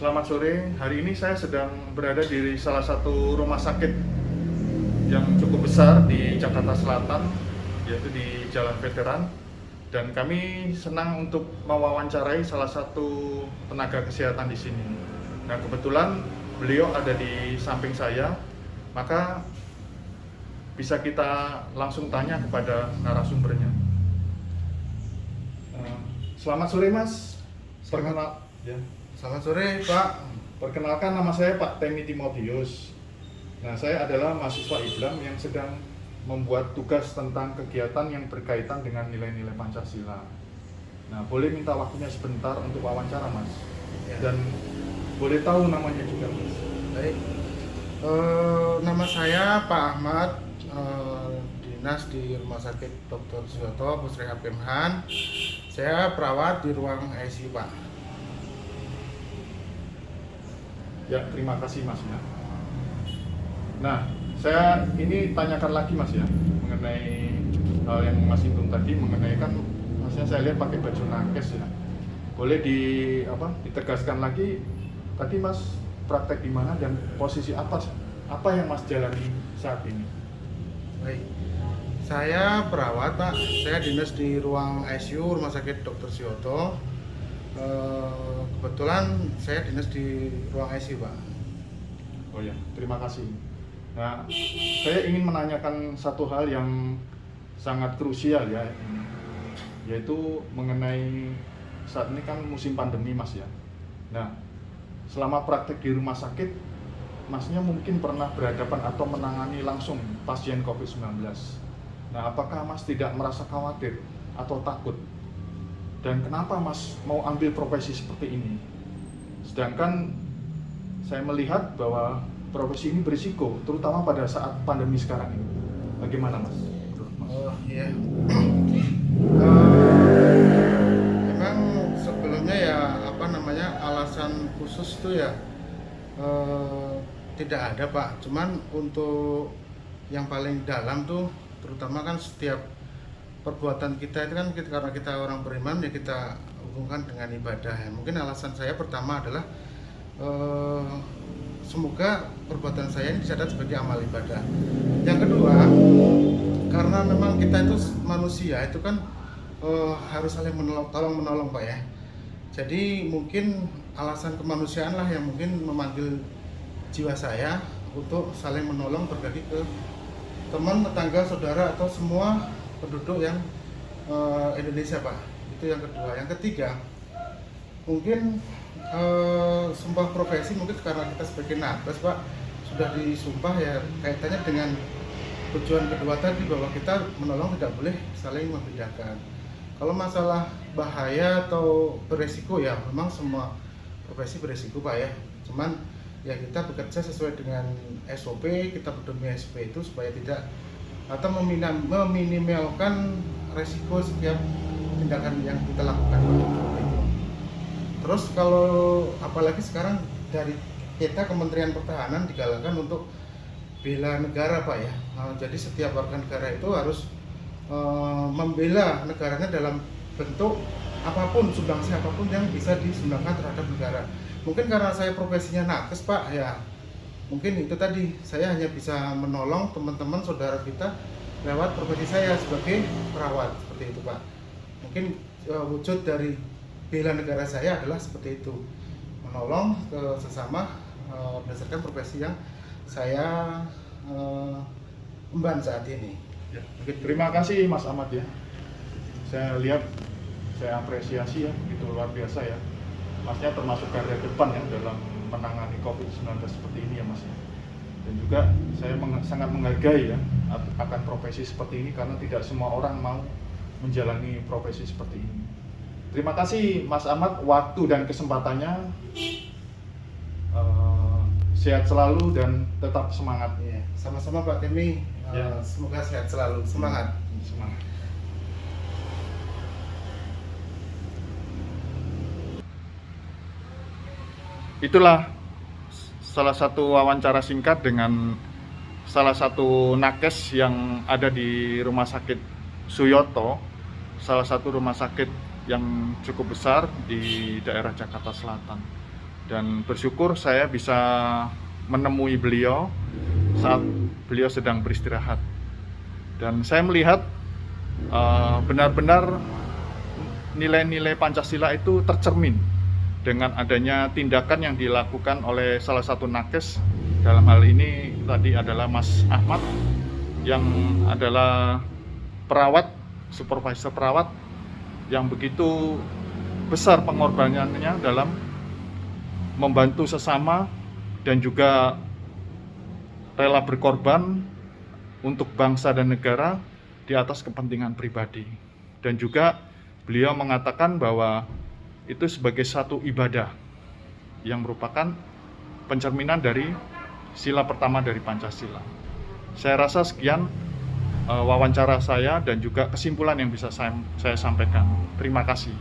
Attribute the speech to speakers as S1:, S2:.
S1: Selamat sore, hari ini saya sedang berada di salah satu rumah sakit yang cukup besar di Jakarta Selatan, yaitu di Jalan Veteran. Dan kami senang untuk mewawancarai salah satu tenaga kesehatan di sini. Nah, kebetulan beliau ada di samping saya, maka bisa kita langsung tanya kepada narasumbernya. Selamat sore, Mas. Ya.
S2: Selamat sore, Pak.
S1: Perkenalkan, nama saya Pak Temi Timotius. Nah, saya adalah mahasiswa Islam yang sedang membuat tugas tentang kegiatan yang berkaitan dengan nilai-nilai Pancasila. Nah, boleh minta waktunya sebentar untuk wawancara, Mas?
S2: Ya.
S1: Dan boleh tahu namanya juga, Mas?
S2: Baik. Nama saya Pak Ahmad, dinas di Rumah Sakit Dr. Suyoto, Pusrehab Kemhan. Saya perawat di ruang ICU, Pak.
S1: Ya, terima kasih, Mas. Ya. Nah, saya ini tanyakan lagi, Mas, ya, mengenai hal yang Mas singgung tadi, mengenai kan Masnya saya lihat pakai baju nakes, ya. Boleh ditegaskan lagi tadi Mas praktek di mana dan posisi apa yang Mas jalani saat ini?
S2: Baik. Saya perawat, Pak. Saya dinas di ruang ICU Rumah Sakit Dr. Suyoto. Kebetulan saya dinas di ruang ICU, Pak.
S1: Oh ya, terima kasih. Nah, saya ingin menanyakan satu hal yang sangat krusial, ya, yaitu mengenai saat ini kan musim pandemi, Mas, ya. Nah, selama praktek di rumah sakit, Masnya mungkin pernah berhadapan atau menangani langsung pasien COVID-19. Nah, apakah Mas tidak merasa khawatir atau takut? Dan kenapa Mas mau ambil profesi seperti ini? Sedangkan saya melihat bahwa profesi ini berisiko, terutama pada saat pandemi sekarang ini. Bagaimana, Mas?
S2: Oh iya. Memang sebelumnya ya alasan khusus tuh ya tidak ada, Pak. Cuman untuk yang paling dalam tuh, terutama kan setiap perbuatan kita itu kan karena kita orang beriman ya kita hubungkan dengan ibadah ya. Mungkin alasan saya pertama adalah semoga perbuatan saya ini dicatat sebagai amal ibadah. Yang kedua, karena memang kita itu manusia itu kan harus saling tolong menolong, Pak, ya. Jadi mungkin alasan kemanusiaan lah yang mungkin memanggil jiwa saya untuk saling menolong, berbagi ke teman, tetangga, saudara atau semua penduduk yang Indonesia, Pak. Itu yang kedua. Yang ketiga, mungkin sumpah profesi mungkin karena kita sebagai nakes, Pak, sudah disumpah ya kaitannya dengan tujuan kedua tadi bahwa kita menolong tidak boleh saling membedakan. Kalau masalah bahaya atau beresiko ya memang semua profesi beresiko, Pak, ya. Cuman ya kita bekerja sesuai dengan SOP, kita berdomi SOP itu supaya tidak atau meminimalkan resiko setiap tindakan yang kita lakukan. Terus kalau apalagi sekarang dari kita Kementerian Pertahanan digalakkan untuk bela negara, Pak, ya. Jadi setiap warga negara itu harus membela negaranya dalam bentuk apapun, sumbangsi apapun yang bisa disumbangkan terhadap negara. Mungkin karena saya profesinya nakes, Pak, ya mungkin itu tadi saya hanya bisa menolong teman-teman saudara kita lewat profesi saya sebagai perawat, seperti itu, Pak. Mungkin wujud dari bela negara saya adalah seperti itu, menolong ke sesama berdasarkan profesi yang saya emban saat ini.
S1: Ya. Terima kasih, Mas Ahmad, ya. Saya lihat, saya apresiasi ya, begitu luar biasa ya. Masnya termasuk garda depan ya dalam menangani COVID-19 seperti ini ya, Mas, ya. Dan juga saya sangat menghargai ya akan profesi seperti ini karena tidak semua orang mau menjalani profesi seperti ini. Terima kasih, Mas Ahmad, waktu dan kesempatannya. Sehat selalu dan tetap semangat.
S2: Ya, sama-sama, Pak Temi.
S1: Ya.
S2: Semoga sehat selalu, semangat.
S1: Semangat. Itulah salah satu wawancara singkat dengan salah satu nakes yang ada di Rumah Sakit Suyoto, salah satu rumah sakit yang cukup besar di daerah Jakarta Selatan. dan bersyukur saya bisa menemui beliau saat beliau sedang beristirahat. Dan saya melihat benar-benar nilai-nilai Pancasila itu tercermin dengan adanya tindakan yang dilakukan oleh salah satu nakes, dalam hal ini tadi adalah Mas Ahmad yang adalah perawat, supervisor perawat yang begitu besar pengorbanannya dalam membantu sesama dan juga rela berkorban untuk bangsa dan negara di atas kepentingan pribadi. Dan juga beliau mengatakan bahwa itu sebagai satu ibadah yang merupakan pencerminan dari sila pertama dari Pancasila. Saya rasa sekian wawancara saya dan juga kesimpulan yang bisa saya sampaikan. Terima kasih.